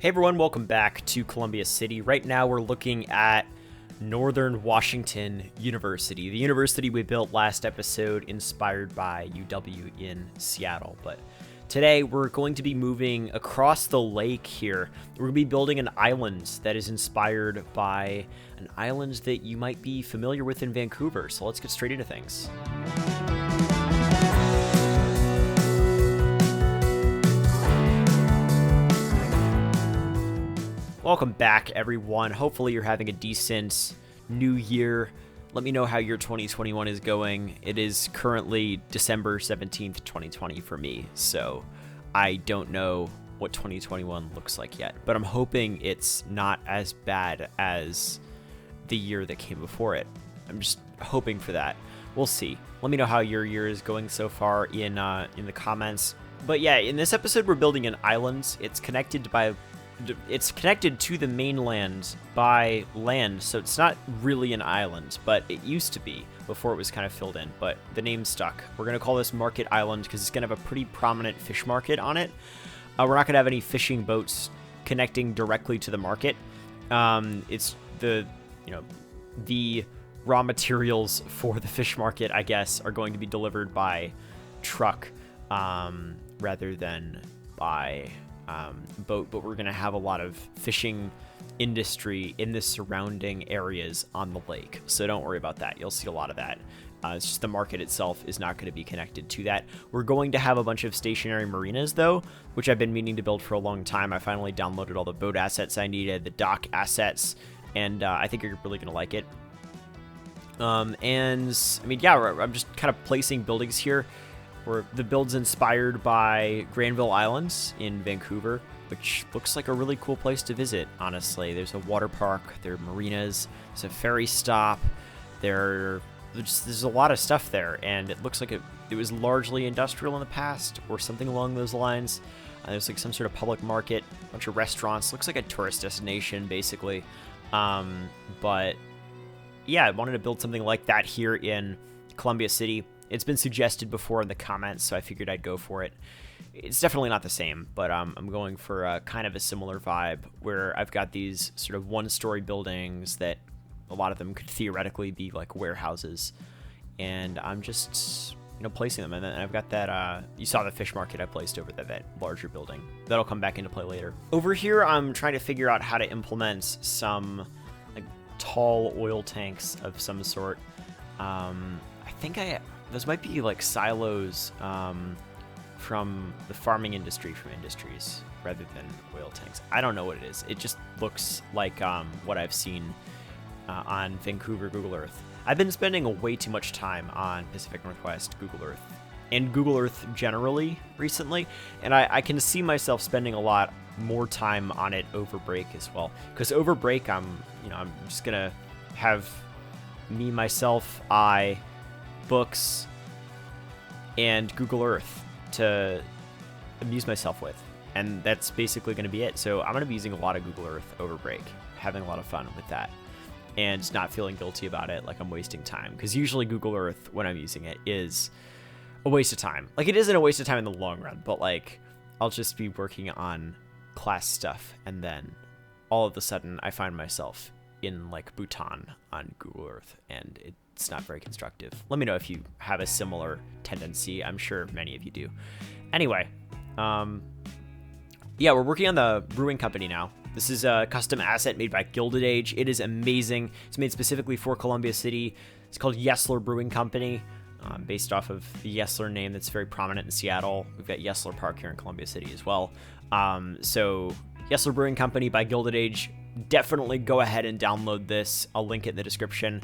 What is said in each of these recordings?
Hey everyone, welcome back to Columbia City. Right now we're looking at Northern Washington University, the university we built last episode inspired by UW in Seattle. But today we're going to be moving across the lake here. We're going to be building an island that is inspired by an island that you might be familiar with in Vancouver. So let's get straight into things. Welcome back, everyone. Hopefully you're having a decent new year. Let me know how your 2021 is going. It is currently December 17th, 2020 for me, so I don't know what 2021 looks like yet, but I'm hoping it's not as bad as the year that came before it. I'm just hoping for that. We'll see. Let me know how your year is going so far in the comments. But yeah, in this episode, we're building an island. It's connected to the mainland by land, so it's not really an island, but it used to be before it was kind of filled in, but the name stuck. We're going to call this Market Island because it's going to have a pretty prominent fish market on it. We're not going to have any fishing boats connecting directly to the market. It's the raw materials for the fish market, I guess, are going to be delivered by truck rather than by boat, but we're going to have a lot of fishing industry in the surrounding areas on the lake, so don't worry about that. You'll see a lot of that. It's just the market itself is not going to be connected to that. We're going to have a bunch of stationary marinas, though, which I've been meaning to build for a long time. I finally downloaded all the boat assets I needed, the dock assets, and I think you're really going to like it. And I mean, yeah, I'm just kind of placing buildings here. The build's inspired by Granville Island in Vancouver, which looks like a really cool place to visit, honestly. There's a water park, there are marinas, there's a ferry stop, there's a lot of stuff there, and it looks like it was largely industrial in the past, or something along those lines. There's like some sort of public market, a bunch of restaurants, looks like a tourist destination, basically. But yeah, I wanted to build something like that here in Columbia City. It's been suggested before in the comments, so I figured I'd go for it. It's definitely not the same, but I'm going for kind of a similar vibe where I've got these sort of one-story buildings that a lot of them could theoretically be like warehouses, and I'm just placing them. And then I've got that you saw the fish market I placed over that larger building. That'll come back into play later. Over here, I'm trying to figure out how to implement some like tall oil tanks of some sort. I think those might be like silos from the farming industry, from industries, rather than oil tanks. I don't know what it is. It just looks like what I've seen on Vancouver Google Earth. I've been spending way too much time on Pacific Northwest Google Earth and Google Earth generally recently, and I can see myself spending a lot more time on it over break as well. Because over break, I'm just gonna have me, myself, books, and Google Earth to amuse myself with, and that's basically going to be it. So I'm going to be using a lot of Google Earth over break, having a lot of fun with that, and not feeling guilty about it like I'm wasting time, because usually Google Earth, when I'm using it, is a waste of time. Like, it isn't a waste of time in the long run, but like I'll just be working on class stuff, and then all of a sudden I find myself in like Bhutan on Google Earth, and it's not very constructive. Let me know if you have a similar tendency. I'm sure many of you do. Anyway, yeah, we're working on the brewing company now. This is a custom asset made by Gilded Age. It is amazing. It's made specifically for Columbia City. It's called Yesler Brewing Company, based off of the Yesler name that's very prominent in Seattle. We've got Yesler Park here in Columbia City as well. So Yesler Brewing Company by Gilded Age. Definitely go ahead and download this. I'll link it in the description.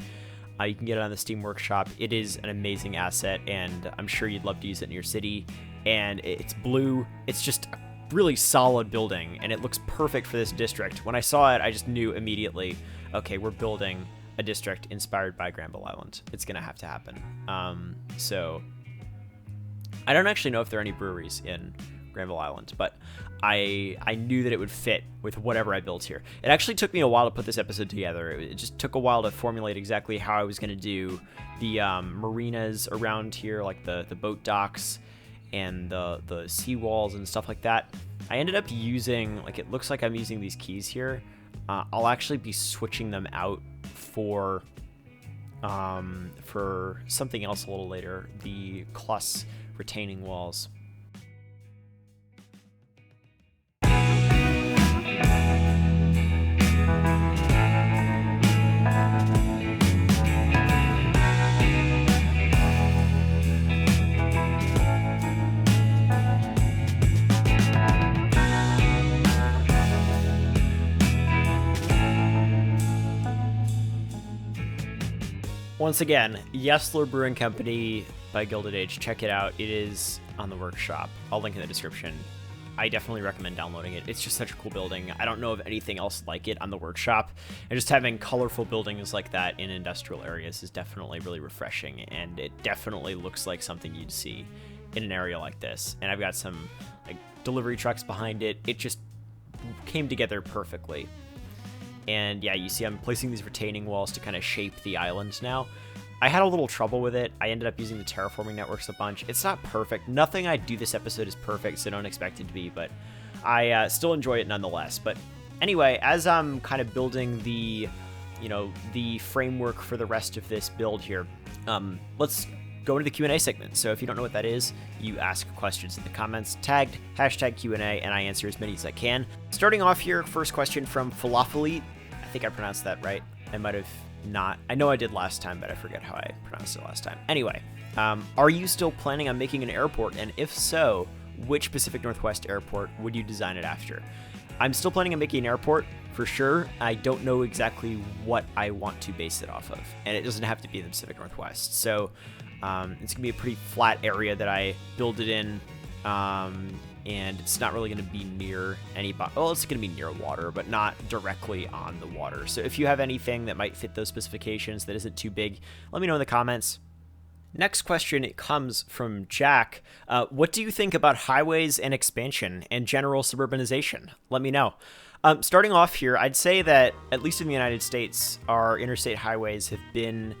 You can get it on the Steam Workshop. It is an amazing asset, and I'm sure you'd love to use it in your city. And it's blue. It's just a really solid building, and it looks perfect for this district. When I saw it, I just knew immediately, okay, we're building a district inspired by Granville Island. It's going to have to happen. So I don't actually know if there are any breweries in Granville Island, but I knew that it would fit with whatever I built here. It actually took me a while to put this episode together. It just took a while to formulate exactly how I was going to do the marinas around here, like the boat docks and the seawalls and stuff like that. I ended up using, like, it looks like I'm using these keys here. I'll actually be switching them out for something else a little later, the Klus retaining walls. Once again, Yesler Brewing Company by Gilded Age. Check it out. It is on the workshop. I'll link in the description. I definitely recommend downloading it. It's just such a cool building. I don't know of anything else like it on the workshop. And just having colorful buildings like that in industrial areas is definitely really refreshing. And it definitely looks like something you'd see in an area like this. And I've got some like delivery trucks behind it. It just came together perfectly. And yeah, you see I'm placing these retaining walls to kind of shape the island now. I had a little trouble with it. I ended up using the terraforming networks a bunch. It's not perfect. Nothing I do this episode is perfect, so don't expect it to be, but I still enjoy it nonetheless. But anyway, as I'm kind of building the, the framework for the rest of this build here, let's go into the Q&A segment. So if you don't know what that is, you ask questions in the comments, tagged #Q&A, and I answer as many as I can. Starting off here, first question from Falafelite. I think I pronounced that right. I might have not. I know I did last time, but I forget how I pronounced it last time. Anyway, are you still planning on making an airport? And if so, which Pacific Northwest airport would you design it after? I'm still planning on making an airport, for sure. I don't know exactly what I want to base it off of, and it doesn't have to be in the Pacific Northwest. So it's going to be a pretty flat area that I build it in, and it's not really going to be near well, it's going to be near water, but not directly on the water. So if you have anything that might fit those specifications that isn't too big, let me know in the comments. Next question, it comes from Jack. What do you think about highways and expansion and general suburbanization? Let me know. Starting off here, I'd say that, at least in the United States, our interstate highways have been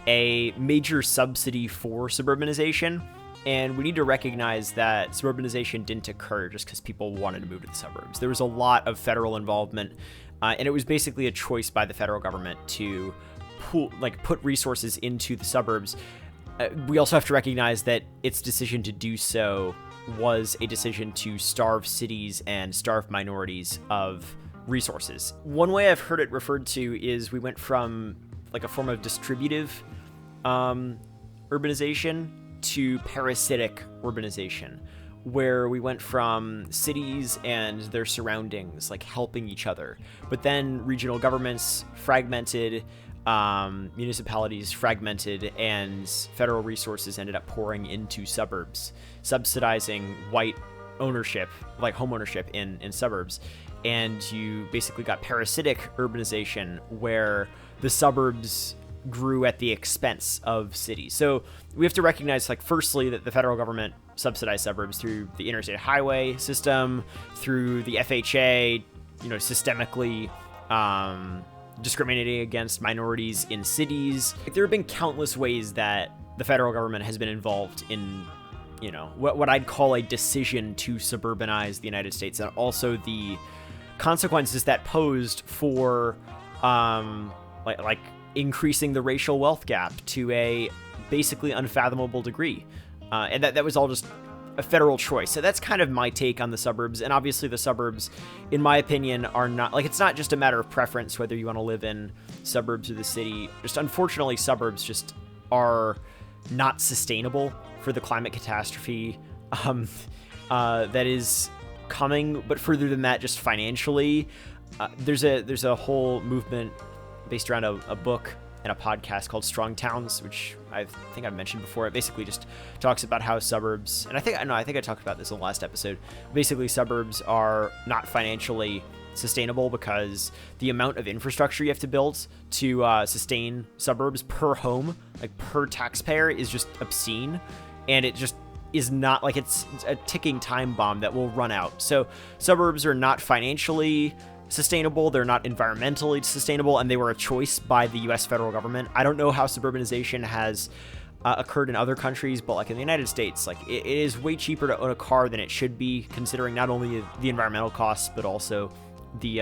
a major subsidy for suburbanization. And we need to recognize that suburbanization didn't occur just because people wanted to move to the suburbs. There was a lot of federal involvement, and it was basically a choice by the federal government to put resources into the suburbs. We also have to recognize that its decision to do so was a decision to starve cities and starve minorities of resources. One way I've heard it referred to is we went from like a form of distributive urbanization to parasitic urbanization, where we went from cities and their surroundings like helping each other, but then regional governments fragmented, municipalities fragmented, and federal resources ended up pouring into suburbs, subsidizing white ownership, like home ownership in suburbs. And you basically got parasitic urbanization, where the suburbs grew at the expense of cities. So we have to recognize, like, firstly, that the federal government subsidized suburbs through the interstate highway system, through the FHA, systemically discriminating against minorities in cities. There have been countless ways that the federal government has been involved in, what I'd call a decision to suburbanize the United States, and also the consequences that posed for, like increasing the racial wealth gap to a basically unfathomable degree. And that was all just a federal choice. So that's kind of my take on the suburbs. And obviously the suburbs, in my opinion, are not, like, it's not just a matter of preference whether you want to live in suburbs or the city. Just unfortunately, suburbs just are not sustainable for the climate catastrophe that is coming. But further than that, just financially, there's a whole movement based around a book and a podcast called Strong Towns, which I think I've mentioned before. It basically just talks about how suburbs, and I think I talked about this in the last episode. Basically, suburbs are not financially sustainable because the amount of infrastructure you have to build to sustain suburbs per home, like per taxpayer, is just obscene, and it just is not, like, it's a ticking time bomb that will run out. So suburbs are not financially sustainable, they're not environmentally sustainable, and they were a choice by the US federal government. I don't know how suburbanization has occurred in other countries, but like in the United States, like it is way cheaper to own a car than it should be, considering not only the environmental costs, but also the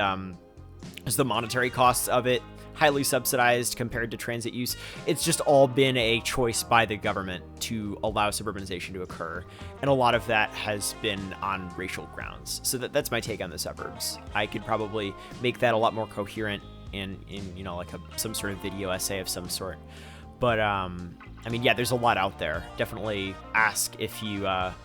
monetary costs of it. Highly subsidized compared to transit use. It's just all been a choice by the government to allow suburbanization to occur, and a lot of that has been on racial grounds. So that's my take on the suburbs. I could probably make that a lot more coherent in like some sort of video essay of some sort. But I mean, yeah, there's a lot out there. Definitely ask if you want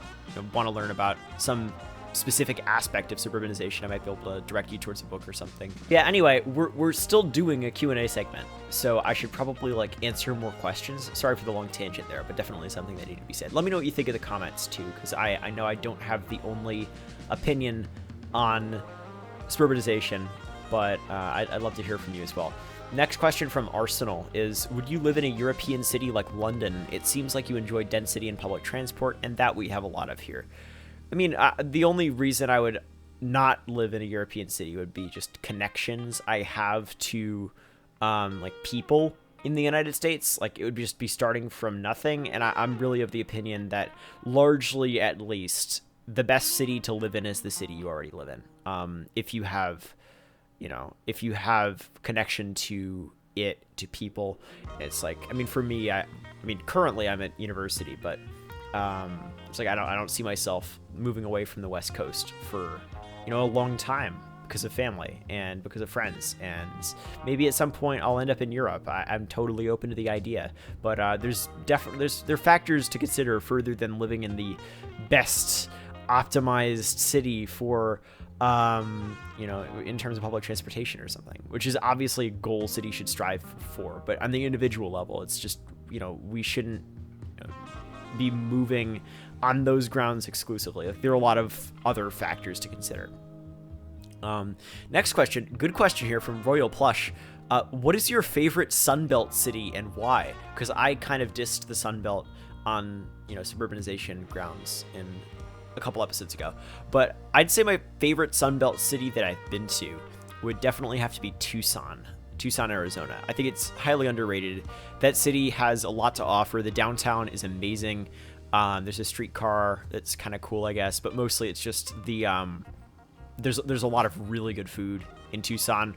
to learn about some specific aspect of suburbanization. I might be able to direct you towards a book or something. Yeah, anyway, we're still doing a Q&A segment, so I should probably like answer more questions. Sorry for the long tangent there, but definitely something that needed to be said. Let me know what you think of the comments too, because I know I don't have the only opinion on suburbanization, but I'd love to hear from you as well. Next question from Arsenal is, would you live in a European city like London? It seems like you enjoy density and public transport, and that we have a lot of here. I mean, the only reason I would not live in a European city would be just connections I have to, like, people in the United States. Like, it would just be starting from nothing, and I'm really of the opinion that, largely at least, the best city to live in is the city you already live in. If you have, connection to it, to people, it's like, I mean, for me, I mean, currently I'm at university, but it's like I don't see myself moving away from the West Coast for a long time because of family and because of friends, and maybe at some point I'll end up in Europe. I'm totally open to the idea, but there are factors to consider further than living in the best optimized city for in terms of public transportation or something, which is obviously a goal cities should strive for. But on the individual level, it's just we shouldn't be moving on those grounds exclusively. Like, there are a lot of other factors to consider. Next question, good question here from Royal Plush. What is your favorite Sunbelt city and why? Because I kind of dissed the Sunbelt on suburbanization grounds in a couple episodes ago, but I'd say my favorite Sunbelt city that I've been to would definitely have to be Tucson, Arizona. I think it's highly underrated. That city has a lot to offer. The downtown is amazing. There's a streetcar that's kind of cool, I guess, but mostly it's just the there's a lot of really good food in Tucson.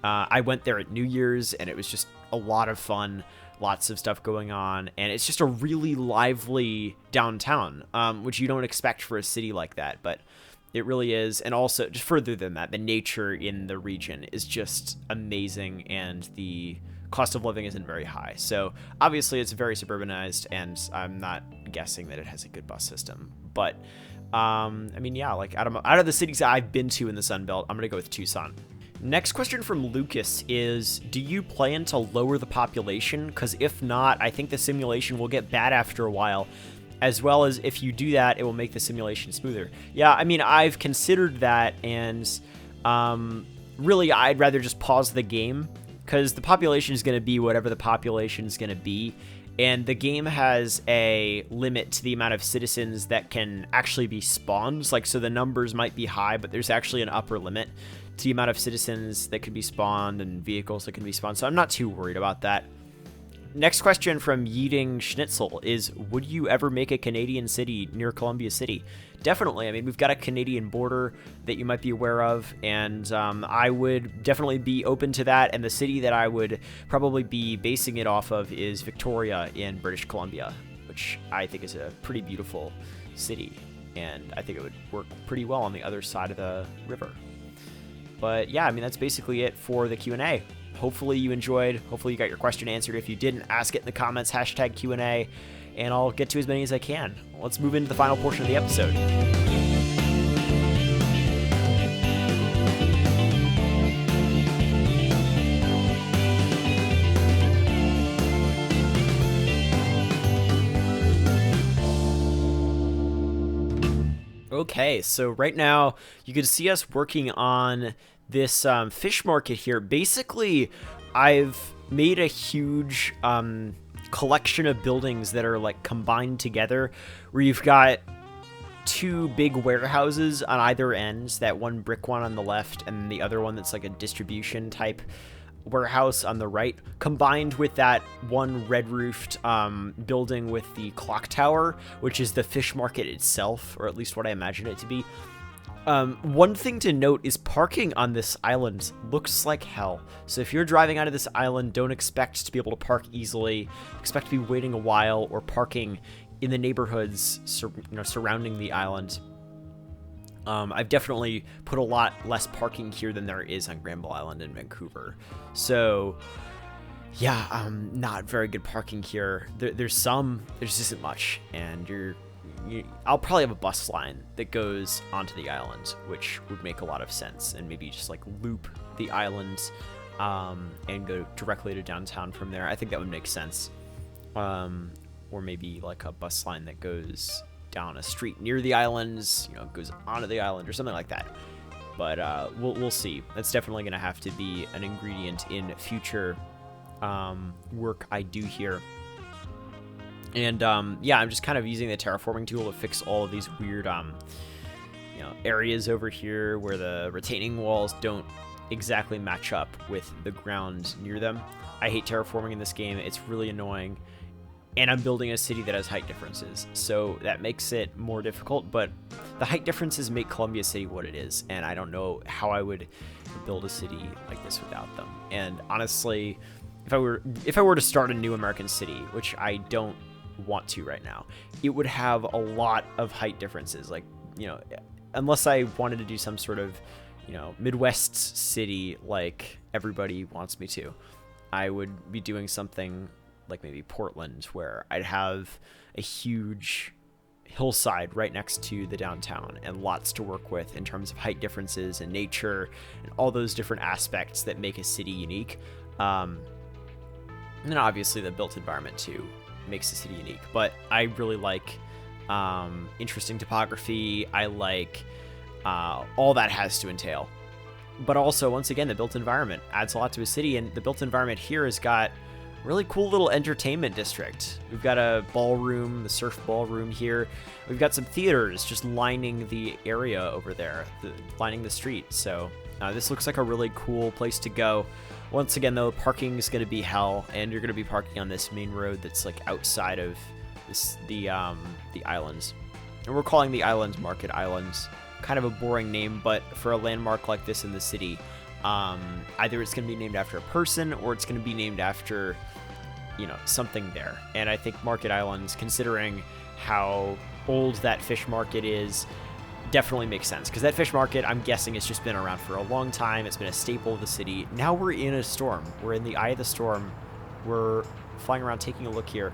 I went there at New Year's, and it was just a lot of fun, lots of stuff going on, and it's just a really lively downtown, which you don't expect for a city like that, but it really is. And also, just further than that, the nature in the region is just amazing, and the cost of living isn't very high. So obviously it's very suburbanized, and I'm not guessing that it has a good bus system. But I mean, yeah, like out of the cities I've been to in the Sun Belt, I'm gonna go with Tucson. Next question from Lucas is, do you plan to lower the population? Because if not, I think the simulation will get bad after a while. As well as if you do that, it will make the simulation smoother. Yeah, I mean, I've considered that, and really, I'd rather just pause the game, because the population is going to be whatever the population is going to be, and the game has a limit to the amount of citizens that can actually be spawned. Like, so the numbers might be high, but there's actually an upper limit to the amount of citizens that can be spawned and vehicles that can be spawned, so I'm not too worried about that. Next question from Yeating Schnitzel is, would you ever make a Canadian city near Columbia City? Definitely. I mean, we've got a Canadian border that you might be aware of, and I would definitely be open to that, and the city that I would probably be basing it off of is Victoria in British Columbia, which I think is a pretty beautiful city, and I think it would work pretty well on the other side of the river. But yeah, I mean, that's basically it for the Q&A. Hopefully you enjoyed. Hopefully you got your question answered. If you didn't, ask it in the comments, hashtag Q&A, and I'll get to as many as I can. Let's move into the final portion of the episode. Okay, so right now you can see us working on this fish market here. Basically, I've made a huge collection of buildings that are like combined together, where you've got two big warehouses on either ends, that one brick one on the left and the other one that's like a distribution type warehouse on the right, combined with that one red-roofed building with the clock tower, which is the fish market itself, or at least what I imagine it to be. One thing to note is parking on this island looks like hell. So if you're driving out of this island, don't expect to be able to park easily. Expect to be waiting a while or parking in the neighborhoods surrounding the island. I've definitely put a lot less parking here than there is on Granville Island in Vancouver. So yeah, not very good parking here. There's just isn't much, and I'll probably have a bus line that goes onto the island, which would make a lot of sense, and maybe just like loop the island and go directly to downtown from there. I think that would make sense. Or maybe like a bus line that goes down a street near the islands, goes onto the island or something like that. But we'll see. That's definitely going to have to be an ingredient in future work I do here. And yeah, I'm just kind of using the terraforming tool to fix all of these weird areas over here where the retaining walls don't exactly match up with the ground near them. I hate terraforming in this game. It's really annoying. And I'm building a city that has height differences, so that makes it more difficult, but the height differences make Columbia City what it is, and I don't know how I would build a city like this without them. And honestly, if I were to start a new American city, which I don't want to right now, it would have a lot of height differences. Like, unless I wanted to do some sort of, Midwest city like everybody wants me to, I would be doing something like maybe Portland, where I'd have a huge hillside right next to the downtown and lots to work with in terms of height differences and nature and all those different aspects that make a city unique. And then obviously the built environment too makes the city unique, but I really like interesting topography. I like all that has to entail, but also, once again, the built environment adds a lot to a city, and the built environment here has got really cool little entertainment district. We've got a ballroom, the surf ballroom here. We've got some theaters just lining the area over there, lining the street. So this looks like a really cool place to go. Once again, though, parking is going to be hell, and you're going to be parking on this main road that's like outside of the islands. And we're calling the islands Market Islands. Kind of a boring name, but for a landmark like this in the city, either it's going to be named after a person or it's going to be named after something there. And I think Market Islands, considering how old that fish market is, definitely makes sense, because that fish market, I'm guessing, has just been around for a long time. It's been a staple of the city. Now we're in a storm. We're in the eye of the storm. We're flying around taking a look here.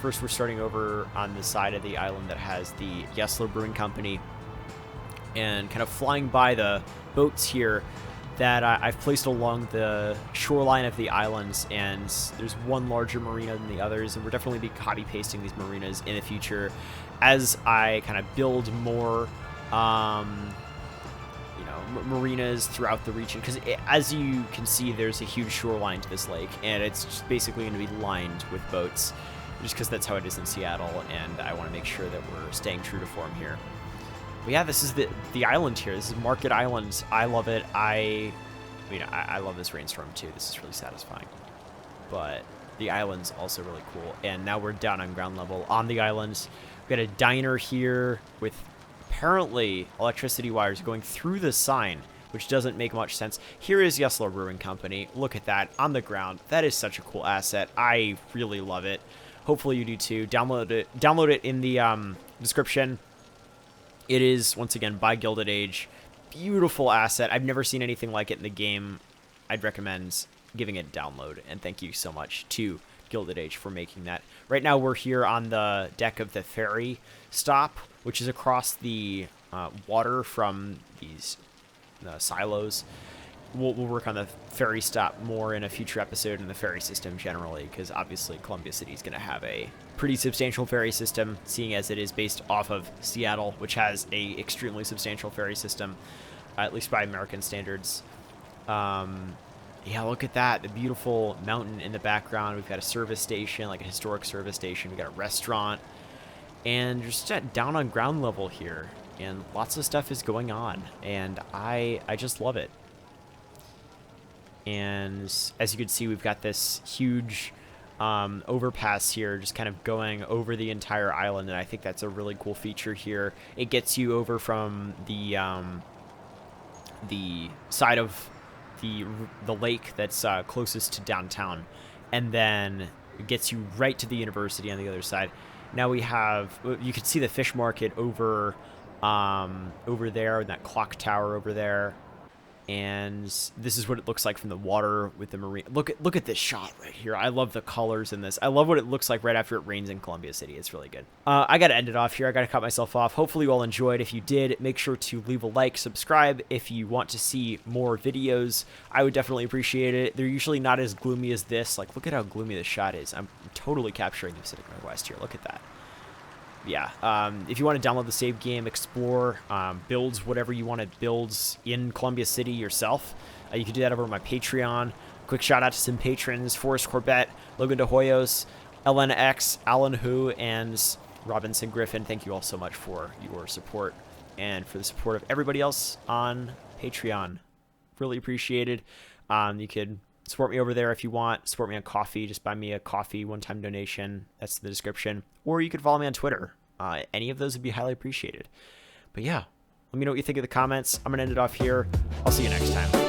First, we're starting over on the side of the island that has the Yesler Brewing Company, and kind of flying by the boats here that I've placed along the shoreline of the islands, and there's one larger marina than the others, and we're definitely be copy-pasting these marinas in the future as I kind of build more marinas throughout the region, because as you can see, there's a huge shoreline to this lake, and it's just basically going to be lined with boats, just because that's how it is in Seattle, and I want to make sure that we're staying true to form here. But yeah, this is the island here. This is Market Island. I love it. I love this rainstorm too. This is really satisfying. But the island's also really cool. And now we're down on ground level on the islands. We've got a diner here with apparently electricity wires going through the sign, which doesn't make much sense. Here is Yesler Brewing Company. Look at that on the ground. That is such a cool asset. I really love it. Hopefully you do too. Download it in the description. It is, once again, by Gilded Age. Beautiful asset. I've never seen anything like it in the game. I'd recommend giving it a download. And thank you so much to Gilded Age for making that. Right now we're here on the deck of the ferry stop, which is across the water from these silos. We'll work on the ferry stop more in a future episode, and the ferry system generally, because obviously Columbia City is going to have a pretty substantial ferry system, seeing as it is based off of Seattle, which has a extremely substantial ferry system, at least by American standards. Yeah, look at that, the beautiful mountain in the background. We've got a service station, like a historic service station. We've got a restaurant, and just down on ground level here, and lots of stuff is going on, and I just love it. And as you can see, we've got this huge overpass here just kind of going over the entire island, and I think that's a really cool feature here. It gets you over from the side of the lake that's closest to downtown, and then it gets you right to the university on the other side. Now we have, you can see the fish market over there, and that clock tower over there. And this is what it looks like from the water with the marine. Look at this shot right here. I love the colors in this. I love what it looks like right after it rains in Columbia City. It's really good. I got to end it off here. I got to cut myself off. Hopefully you all enjoyed. If you did, make sure to leave a like, subscribe. If you want to see more videos, I would definitely appreciate it. They're usually not as gloomy as this. Like, look at how gloomy this shot is. I'm totally capturing the Pacific Northwest here. Look at that. Yeah, if you want to download the save game, explore, builds whatever you want to build in Columbia City yourself, you can do that over on my Patreon. Quick shout out to some patrons: Forrest Corbett, Logan De Hoyos, LNX, Alan Hu, and Robinson Griffin. Thank you all so much for your support and for the support of everybody else on Patreon. Really appreciated. You could support me over there if you want. Support me on Coffee. Just buy me a coffee, one-time donation. That's in the description. Or you could follow me on Twitter. Any of those would be highly appreciated. But yeah, let me know what you think in the comments. I'm going to end it off here. I'll see you next time.